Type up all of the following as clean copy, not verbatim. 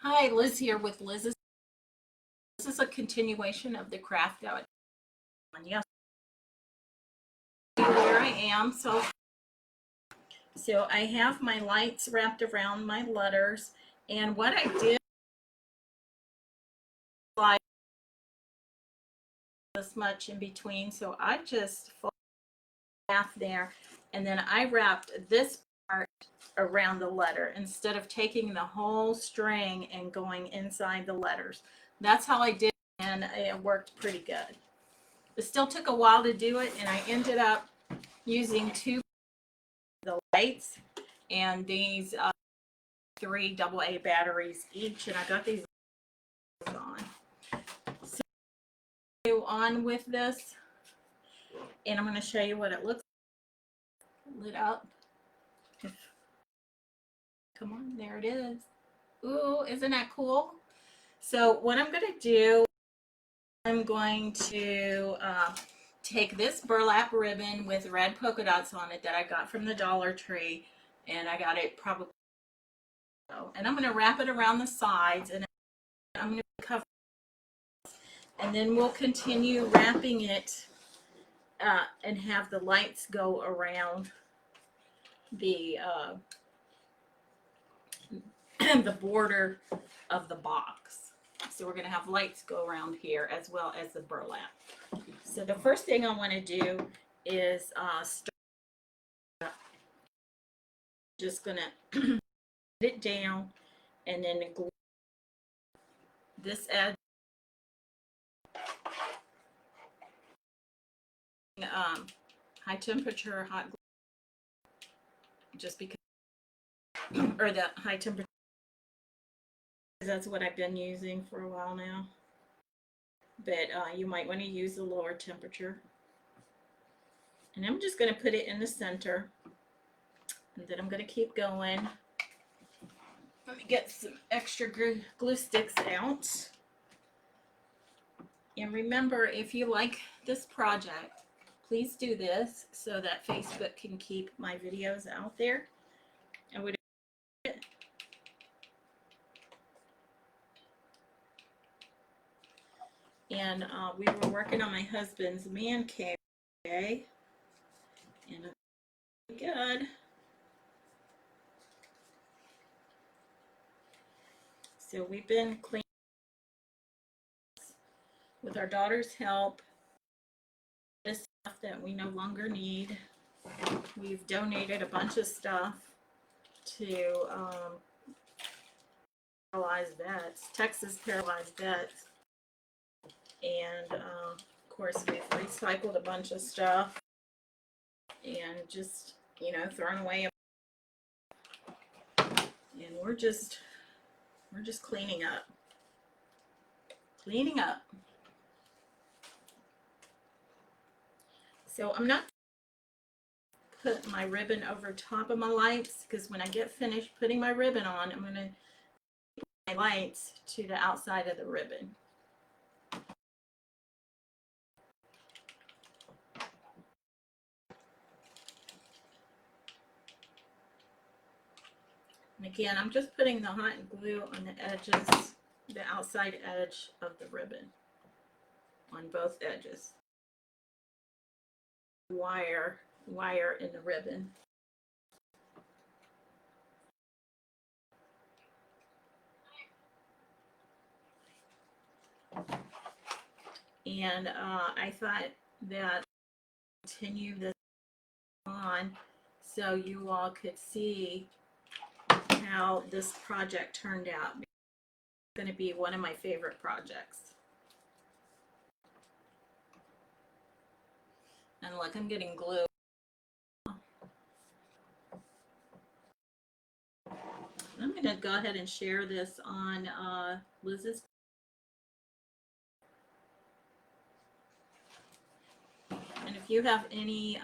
Hi, Liz here with Liz's. This is a continuation of the craft that I did on yesterday. Where I am, so I have my lights wrapped around my letters, and what I did like this much in between, so I just folded half there, and then I wrapped this part around the letter instead of taking the whole string and going inside the letters. That's how I did, and it worked pretty good. It still took a while to do it, and I ended up using two the lights and these 3 AA batteries each, and I got these on. So on with this, and I'm going to show you what it looks like. Lit up. Come on, there it is. Ooh, isn't that cool? So what I'm going to do, I'm going to take this burlap ribbon with red polka dots on it that I got from the Dollar Tree, and I got it probably, and I'm going to wrap it around the sides, and I'm going to cover, and then we'll continue wrapping it and have the lights go around the the border of the box. So we're going to have lights go around here as well as the burlap. So the first thing I want to do is start. Just going to put it down and then glue this edge. High temperature hot glue, just because, or the high temperature, that's what I've been using for a while now, but you might want to use the lower temperature. And I'm just going to put it in the center, and then I'm going to keep going. Let me get some extra glue sticks out. And remember, if you like this project, please do this so that Facebook can keep my videos out there. I would. And we were working on my husband's man cave today, and it's good. So we've been cleaning with our daughter's help. This stuff that we no longer need. We've donated a bunch of stuff to paralyzed vets, Texas paralyzed vets, and of course we've recycled a bunch of stuff and just, you know, thrown away. And we're just cleaning up. So I'm not put my ribbon over top of my lights, because when I get finished putting my ribbon on, I'm going to put my lights to the outside of the ribbon. And again, I'm just putting the hot glue on the edges, the outside edge of the ribbon, on both edges. Wire in the ribbon. And I thought that continue this on so you all could see how this project turned out. It's going to be one of my favorite projects. And look, I'm getting glue. I'm going to go ahead and share this on Liz's. And if you have any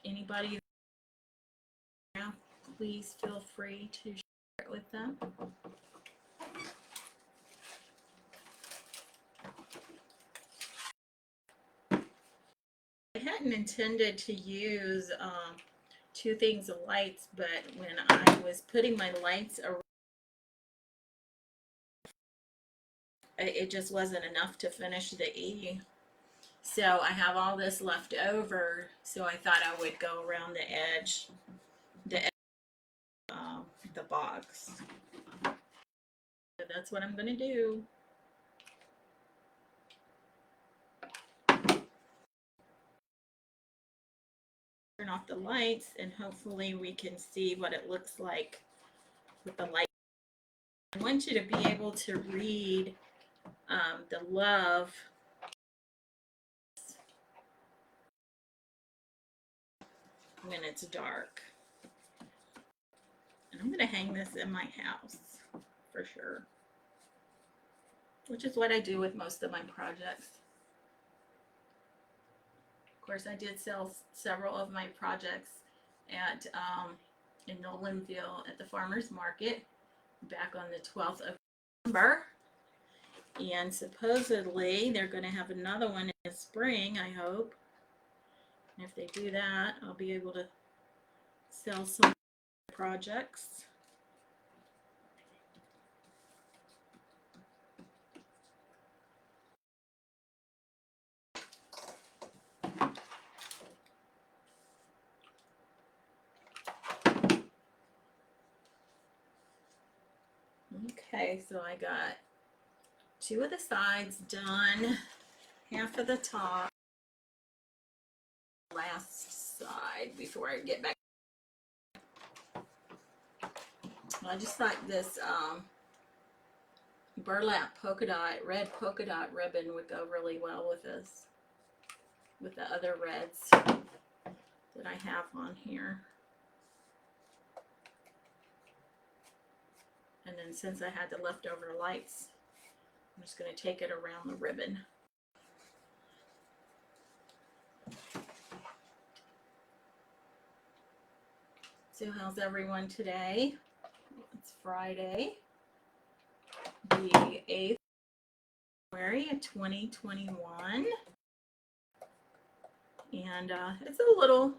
anybody, please feel free to share it with them. I hadn't intended to use two things of lights, but when I was putting my lights around it just wasn't enough to finish the E. So I have all this left over, so I thought I would go around the edge the box. So that's what I'm going to do. Turn off the lights and hopefully we can see what it looks like with the light. I want you to be able to read the love when it's dark. And I'm going to hang this in my house for sure, which is what I do with most of my projects. Of course, I did sell several of my projects at in Nolanville at the farmers market back on the 12th of November, and supposedly they're going to have another one in the spring, I hope. And if they do that, I'll be able to sell some projects. Okay, so I got 2 of the sides done, half of the top, last side before I get back. I just thought this burlap polka dot, red polka dot ribbon would go really well with this, with the other reds that I have on here. And then since I had the leftover lights, I'm just going to take it around the ribbon. So how's everyone today? It's Friday, the 8th of February of 2021. And it's a little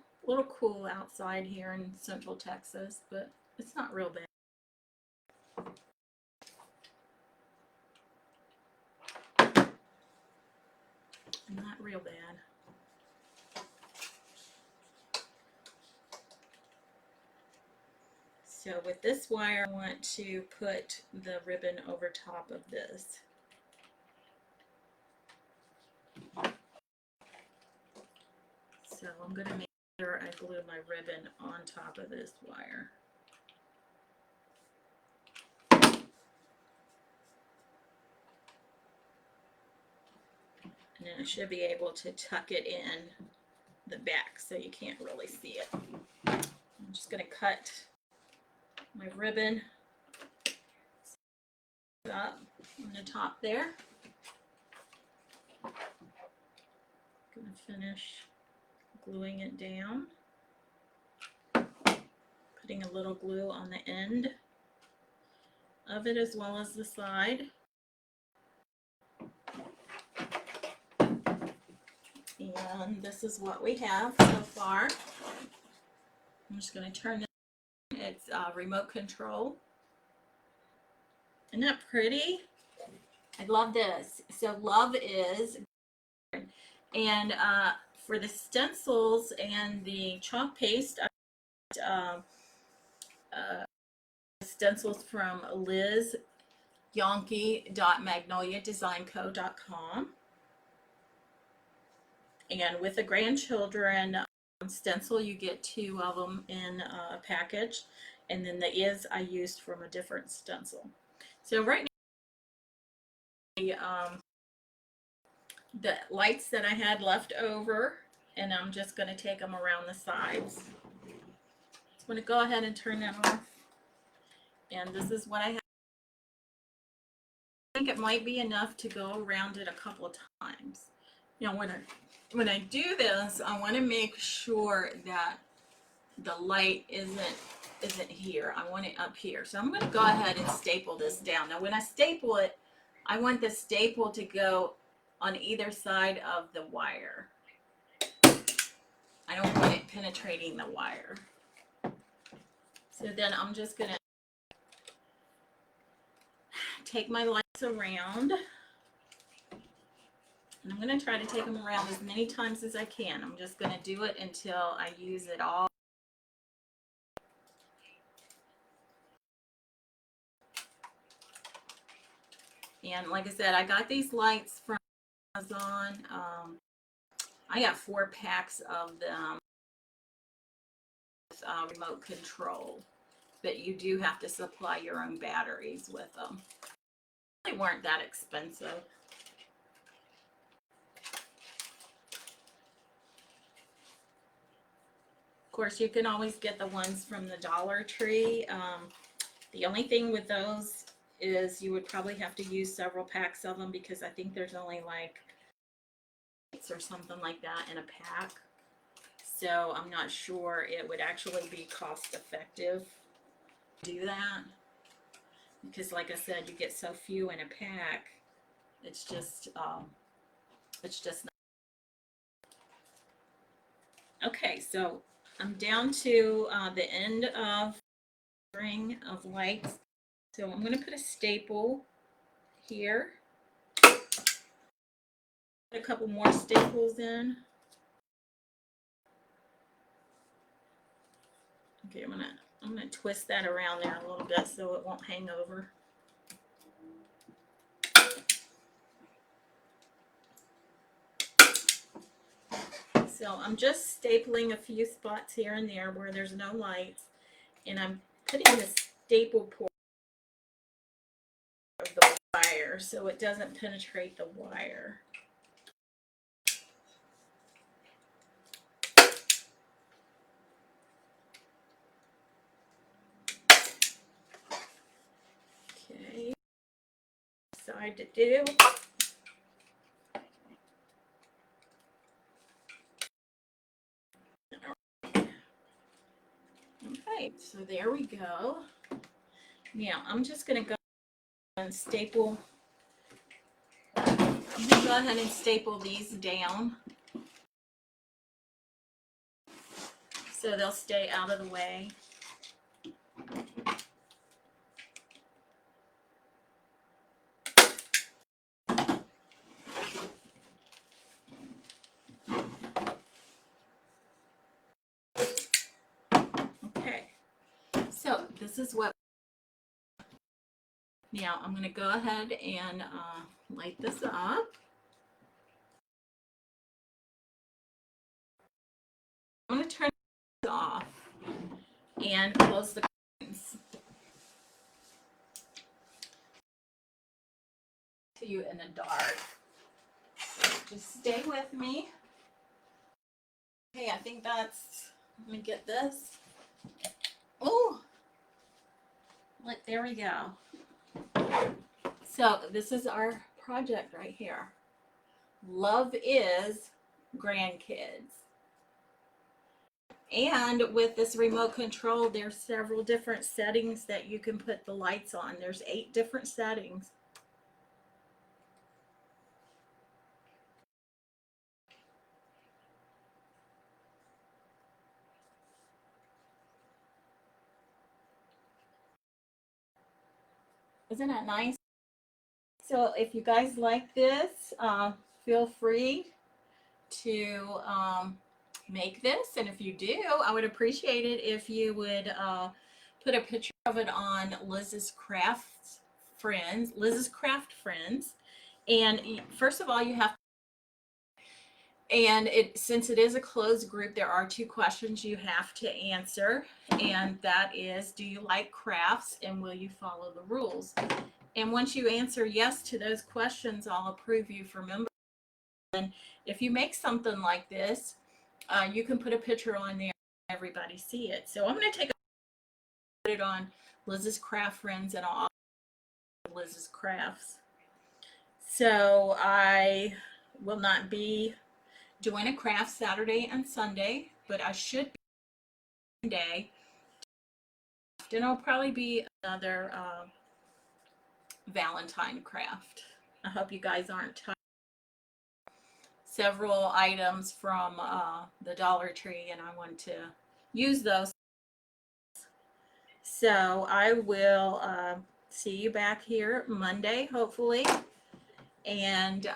cool outside here in Central Texas, but it's not real bad. Not real bad. So with this wire, I want to put the ribbon over top of this. So I'm going to make sure I glue my ribbon on top of this wire. And then I should be able to tuck it in the back so you can't really see it. I'm just going to cut my ribbon up on the top there. Going to finish gluing it down. Putting a little glue on the end of it as well as the side. And this is what we have so far. I'm just going to turn it. It's remote control. Isn't that pretty? I love this. So love is, and for the stencils and the chalk paste, I stencils from Liz Yonke.magnoliadesignco.com. And with the grandchildren stencil, you get 2 of them in a package. And then the is I used from a different stencil. So right now, the lights that I had left over, and I'm just going to take them around the sides. I'm going to go ahead and turn that off. And this is what I have. I think it might be enough to go around it a couple of times. You know, when I do this, I want to make sure that the light isn't here. I want it up here. So I'm going to go ahead and staple this down. Now when I staple it, I want the staple to go on either side of the wire. I don't want it penetrating the wire. So then I'm just going to take my lights around. And I'm going to try to take them around as many times as I can. I'm just going to do it until I use it all. And like I said, I got these lights from Amazon. I got 4 packs of them with remote control. But you do have to supply your own batteries with them. They weren't that expensive. Of course, you can always get the ones from the Dollar Tree. The only thing with those is you would probably have to use several packs of them because I think there's only like 6 or something like that in a pack. So I'm not sure it would actually be cost effective to do that. Because like I said, you get so few in a pack. It's just not. Okay, so I'm down to the end of the string of lights. So I'm going to put a staple here. Put a couple more staples in. Okay, I'm gonna twist that around there a little bit so it won't hang over. So I'm just stapling a few spots here and there where there's no lights, and I'm putting the staple portion of the wire so it doesn't penetrate the wire. Okay, side to do. Okay, so there we go. Now I'm just going to go and staple. I'm going to go ahead and staple these down so they'll stay out of the way. Okay, so this is what. Now I'm going to go ahead and light this up. I'm going to turn this off and close the curtains. To you in the dark. Just stay with me. Okay, I think that's, let me get this. Oh, look, there we go. So this is our project right here. Love is grandkids. And with this remote control, there's several different settings that you can put the lights on. There's 8 different settings. Isn't that nice? So if you guys like this, feel free to make this. And if you do, I would appreciate it if you would put a picture of it on Liz's Craft Friends. And first of all, you have, and since it is a closed group, there are 2 questions you have to answer. And that is, do you like crafts and will you follow the rules? And once you answer yes to those questions, I'll approve you for membership. And if you make something like this, you can put a picture on there and everybody see it. So I'm going to put it on Liz's Craft Friends and I'll Liz's Crafts. So I will not be doing a craft Saturday and Sunday, but I should be Monday. And it'll probably be another Valentine craft. I hope you guys aren't tired. Several items from the Dollar Tree and I want to use those. So I will see you back here Monday, hopefully. And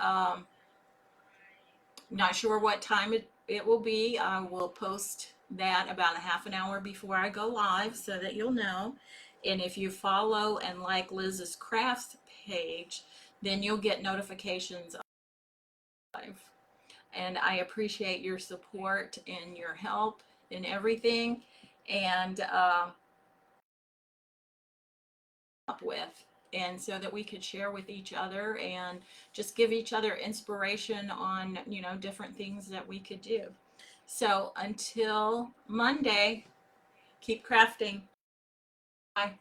Not sure what time it will be. I will post that about a half an hour before I go live so that you'll know. And if you follow and like Liz's crafts page, then you'll get notifications live. And I appreciate your support and your help and everything. And up with, and so that we could share with each other and just give each other inspiration on, you know, different things that we could do. So until Monday, keep crafting. Bye.